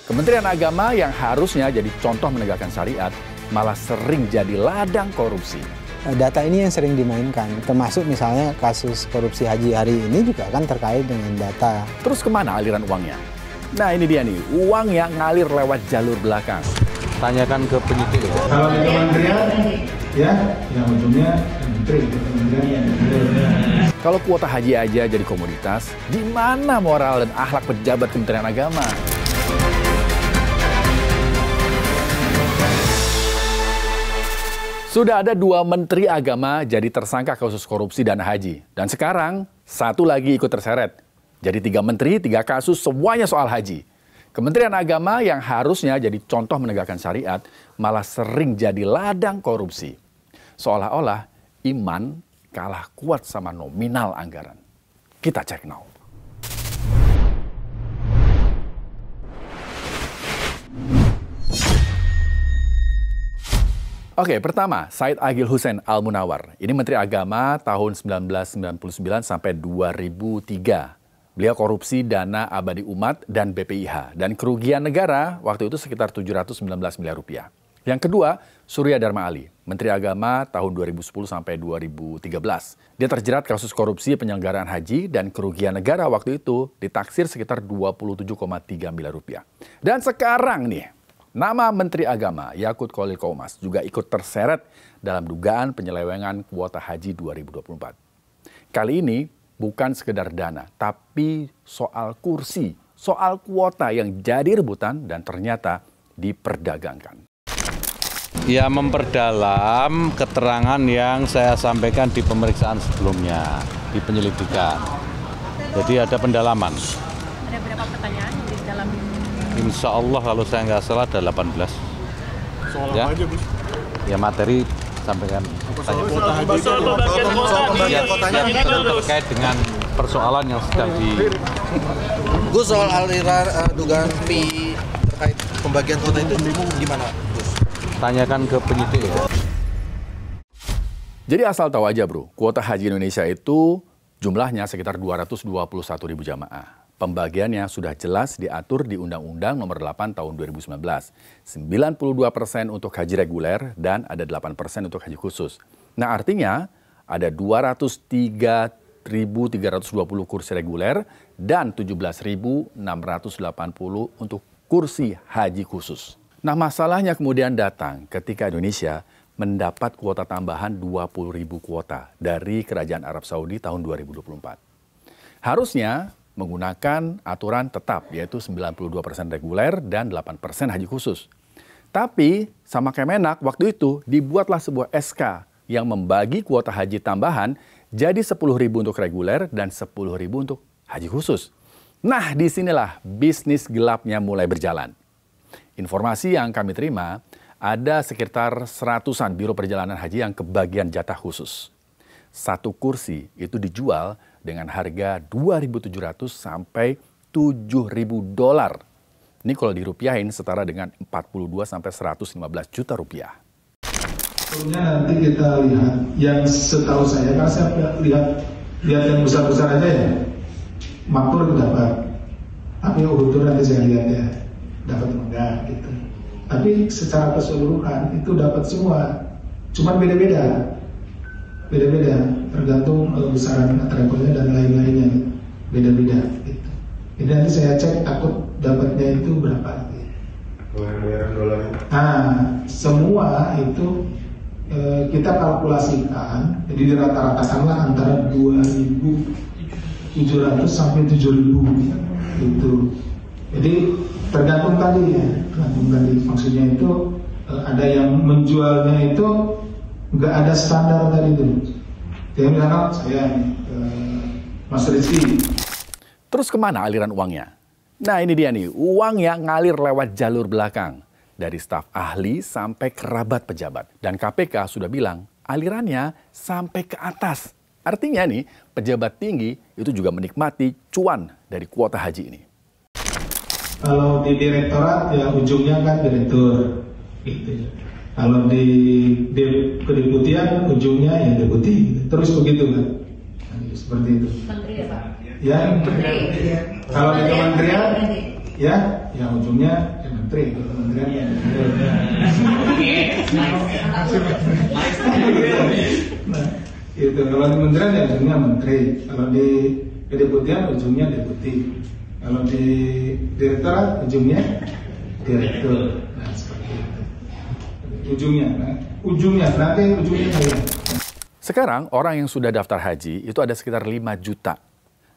Kementerian Agama yang harusnya jadi contoh menegakkan syariat malah sering jadi ladang korupsi. Data ini yang sering dimainkan, termasuk misalnya kasus korupsi haji hari ini juga kan terkait dengan data. Terus kemana aliran uangnya? Nah ini dia nih, uang yang ngalir lewat jalur belakang. Tanyakan ke penyidik. Kalau di kementerian, ya yang ujungnya menteri. Kalau kuota haji aja jadi komoditas, di mana moral dan akhlak pejabat Kementerian Agama? Sudah ada 2 menteri agama jadi tersangka kasus korupsi dana haji. Dan sekarang, 1 lagi ikut terseret. Jadi 3 menteri, 3 kasus, semuanya soal haji. Kementerian Agama yang harusnya jadi contoh menegakkan syariat, malah sering jadi ladang korupsi. Seolah-olah iman kalah kuat sama nominal anggaran. Kita cek now. Oke, pertama, Said Agil Hussein Al-Munawar. Ini Menteri Agama tahun 1999 sampai 2003. Beliau korupsi dana abadi umat dan BPIH. Dan kerugian negara waktu itu sekitar 719 miliar rupiah. Yang kedua, Surya Dharma Ali. Menteri Agama tahun 2010 sampai 2013. Dia terjerat kasus korupsi penyelenggaraan haji dan kerugian negara waktu itu ditaksir sekitar 27,3 miliar rupiah. Dan sekarang nih, nama Menteri Agama Yakut Khalil Qomas juga ikut terseret dalam dugaan penyelewengan kuota haji 2024. Kali ini bukan sekedar dana, tapi soal kursi, soal kuota yang jadi rebutan dan ternyata diperdagangkan. Ya, memperdalam keterangan yang saya sampaikan di pemeriksaan sebelumnya, di penyelidikan. Jadi ada pendalaman. Ada berapa pertanyaan di dalam? Insya Allah kalau saya nggak salah ada 18. Soal ya. apa aja, Gus? Ya materi sampaikan. Soal pembagian kotanya terkait dengan persoalan yang sedang di... Gus, soal aliran dugaan fee terkait pembagian kota itu gimana, Gus? Tanyakan ke penyidik ya. Jadi asal tahu aja bro, kuota haji Indonesia itu jumlahnya sekitar 221.000 jamaah. Pembagiannya sudah jelas diatur di Undang-Undang Nomor 8 Tahun 2019. 92% untuk haji reguler dan ada 8% untuk haji khusus. Nah artinya ada 203.320 kursi reguler dan 17.680 untuk kursi haji khusus. Nah masalahnya kemudian datang ketika Indonesia mendapat kuota tambahan 20.000 kuota dari Kerajaan Arab Saudi tahun 2024. Harusnya menggunakan aturan tetap yaitu 92% reguler dan 8% haji khusus. Tapi sama Kemenak waktu itu dibuatlah sebuah SK yang membagi kuota haji tambahan jadi 10.000 untuk reguler dan 10.000 untuk haji khusus. Nah disinilah bisnis gelapnya mulai berjalan. Informasi yang kami terima, ada sekitar 100-an biro perjalanan haji yang kebagian jatah khusus. 1 kursi itu dijual dengan harga 2.700 sampai 7.000 dolar. Ini kalau dirupiahin setara dengan 42 sampai 115 juta rupiah. Sebelumnya nanti kita lihat yang setahu saya, karena saya lihat yang besar-besar aja ya, makmur dapat. Tapi uhudur nanti saya lihat ya. Dapat enggak gitu. Tapi secara keseluruhan itu dapat semua. Cuman beda-beda. Beda-beda tergantung besaran travelnya dan lain-lainnya. Beda-beda gitu. Jadi nanti saya cek takut dapatnya itu berapa gitu. Bayaran dolarnya. Nah, semua itu kita kalkulasikan. Jadi dirata-ratakanlah antara 2.700 sampai 7.000 gitu. Jadi tergantung tadi ya, maksudnya itu ada yang menjualnya itu nggak ada standar tadi itu. Jadi misalkan saya Mas Rizky. Terus kemana aliran uangnya? Nah ini dia nih, uang yang ngalir lewat jalur belakang. Dari staf ahli sampai kerabat pejabat. Dan KPK sudah bilang alirannya sampai ke atas. Artinya nih, pejabat tinggi itu juga menikmati cuan dari kuota haji ini. Kalau di direktorat ya ujungnya kan direktur gitu. Kalau di kedeputian ujungnya ya deputi. Terus begitu kan. Seperti itu. Menteri ya Pak? Ya, kalau di kementerian ya, yang ujungnya ya menteri, kementerian yang nah, itu kalau di kementerian ya ujungnya menteri, kalau di kedeputian ujungnya deputi, kalau di direktorat ujungnya direktur. Nah, seperti itu. Ujungnya saya. Sekarang orang yang sudah daftar haji itu ada sekitar 5 juta.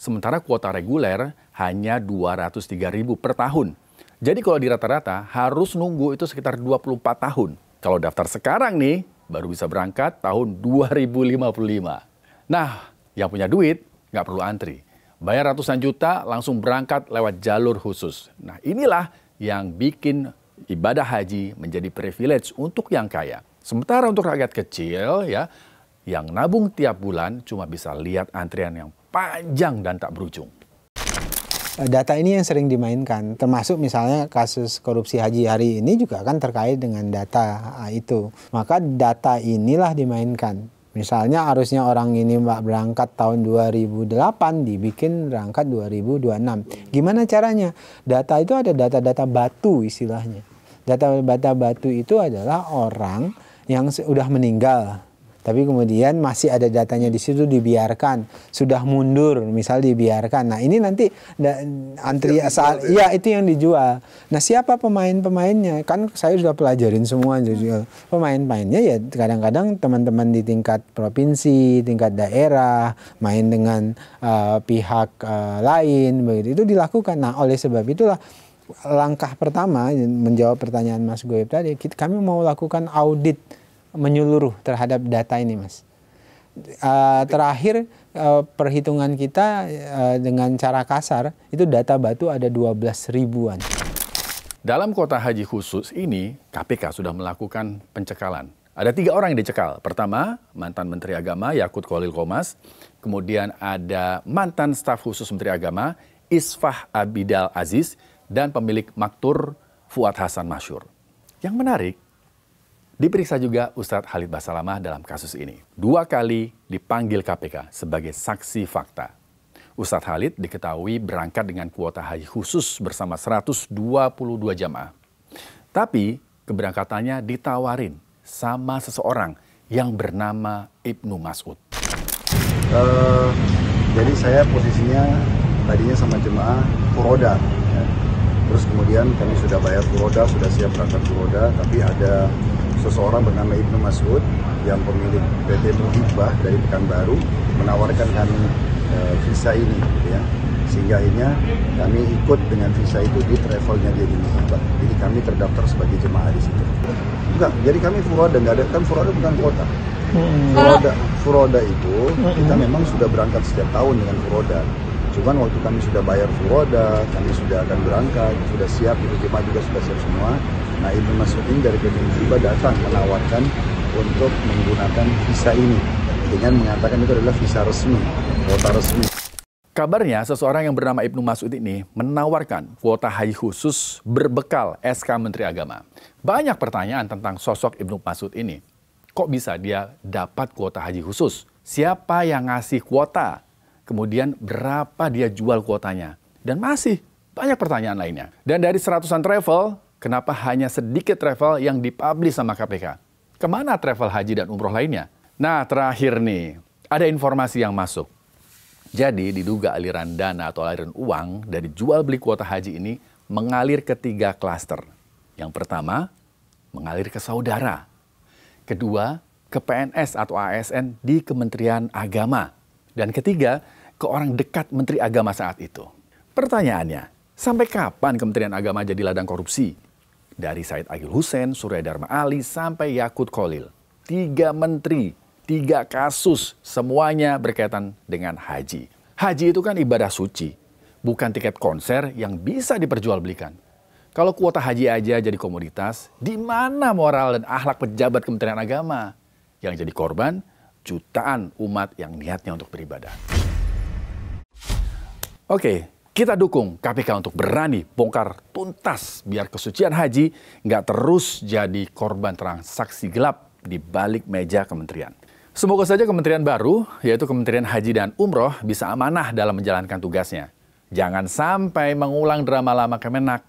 Sementara kuota reguler hanya 203.000 per tahun. Jadi kalau di rata-rata harus nunggu itu sekitar 24 tahun. Kalau daftar sekarang nih, baru bisa berangkat tahun 2055. Nah, yang punya duit nggak perlu antri. Bayar ratusan juta langsung berangkat lewat jalur khusus. Nah, inilah yang bikin ibadah haji menjadi privilege untuk yang kaya. Sementara untuk rakyat kecil ya, yang nabung tiap bulan cuma bisa lihat antrian yang panjang dan tak berujung. Data ini yang sering dimainkan, termasuk misalnya kasus korupsi haji hari ini juga kan terkait dengan data itu. Maka data inilah dimainkan. Misalnya harusnya orang ini berangkat tahun 2008, dibikin berangkat 2026. Gimana caranya? Data itu ada data-data batu istilahnya. Data-data batu itu adalah orang yang sudah meninggal. Tapi kemudian masih ada datanya di situ dibiarkan, sudah mundur misal dibiarkan. Nah ini nanti antri saat ya itu yang dijual. Nah siapa pemain-pemainnya? Kan saya sudah pelajarin semua juga. Pemain-pemainnya ya kadang-kadang teman-teman di tingkat provinsi, tingkat daerah, main dengan pihak lain, begitu itu dilakukan. Nah oleh sebab itulah langkah pertama menjawab pertanyaan Mas Goib tadi, kami mau lakukan audit menyeluruh terhadap data ini, Mas. Terakhir perhitungan kita dengan cara kasar itu data batu ada 12 ribuan. Dalam kuota haji khusus ini, KPK sudah melakukan pencekalan. Ada 3 orang yang dicekal. Pertama, mantan Menteri Agama Yakut Khalil Qomas. Kemudian ada mantan staf khusus Menteri Agama Isfah Abidal Aziz dan pemilik maktur Fuad Hasan Masyur. Yang menarik, diperiksa juga Ustadz Khalid Basalamah dalam kasus ini. 2 kali dipanggil KPK sebagai saksi fakta. Ustadz Khalid diketahui berangkat dengan kuota haji khusus bersama 122 jamaah. Tapi keberangkatannya ditawarin sama seseorang yang bernama Ibnu Mas'ud. Jadi saya posisinya tadinya sama jemaah furoda. Ya. Terus kemudian kami sudah bayar furoda, sudah siap berangkat furoda, tapi ada seseorang bernama Ibnu Mas'ud yang pemilik PT Muhibah dari Pekanbaru menawarkan kami visa ini, gitu ya. Sehingga akhirnya kami ikut dengan visa itu di travelnya dia di Muhibah. Jadi kami terdaftar sebagai jemaah di situ. Enggak, jadi kami furoda, nggak ada, kan furoda bukan kuota. Furoda itu kita memang sudah berangkat setiap tahun dengan furoda. Cuman waktu kami sudah bayar furoda, kami sudah akan berangkat, sudah siap, jemaah juga sudah siap semua. Nah, Ibnu Mas'ud ini dari PT Muhibah datang menawarkan untuk menggunakan visa ini dengan mengatakan itu adalah visa resmi, kuota resmi. Kabarnya seseorang yang bernama Ibnu Mas'ud ini menawarkan kuota haji khusus berbekal SK Menteri Agama. Banyak pertanyaan tentang sosok Ibnu Mas'ud ini. Kok bisa dia dapat kuota haji khusus? Siapa yang ngasih kuota? Kemudian berapa dia jual kuotanya? Dan masih banyak pertanyaan lainnya. Dan dari seratusan travel, kenapa hanya sedikit travel yang dipublish sama KPK? Kemana travel haji dan umroh lainnya? Nah, terakhir nih, ada informasi yang masuk. Jadi diduga aliran dana atau aliran uang dari jual beli kuota haji ini mengalir ke 3 klaster. Yang pertama, mengalir ke saudara. Kedua, ke PNS atau ASN di Kementerian Agama. Dan ketiga, ke orang dekat Menteri Agama saat itu. Pertanyaannya, sampai kapan Kementerian Agama jadi ladang korupsi? Dari Said Agil Hussein, Surya Dharma Ali, sampai Yakut Khalil. 3 menteri, 3 kasus, semuanya berkaitan dengan haji. Haji itu kan ibadah suci, bukan tiket konser yang bisa diperjualbelikan. Kalau kuota haji aja jadi komoditas, di mana moral dan akhlak pejabat Kementerian Agama? Yang jadi korban, jutaan umat yang niatnya untuk beribadah. Oke, kita dukung KPK untuk berani bongkar tuntas biar kesucian haji nggak terus jadi korban transaksi gelap di balik meja kementerian. Semoga saja kementerian baru, yaitu Kementerian Haji dan Umroh, bisa amanah dalam menjalankan tugasnya. Jangan sampai mengulang drama lama Kemenak,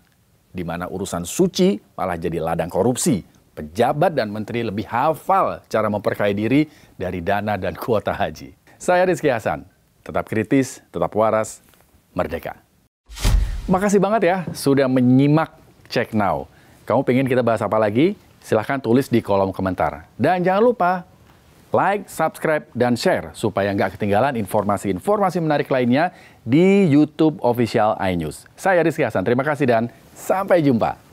di mana urusan suci malah jadi ladang korupsi. Pejabat dan menteri lebih hafal cara memperkaya diri dari dana dan kuota haji. Saya Rizky Hasan, tetap kritis, tetap waras, merdeka. Makasih banget ya sudah menyimak Check Now. Kamu pengen kita bahas apa lagi? Silahkan tulis di kolom komentar. Dan jangan lupa like, subscribe, dan share supaya nggak ketinggalan informasi-informasi menarik lainnya di YouTube Official iNews. Saya Rizky Hasan, terima kasih dan sampai jumpa.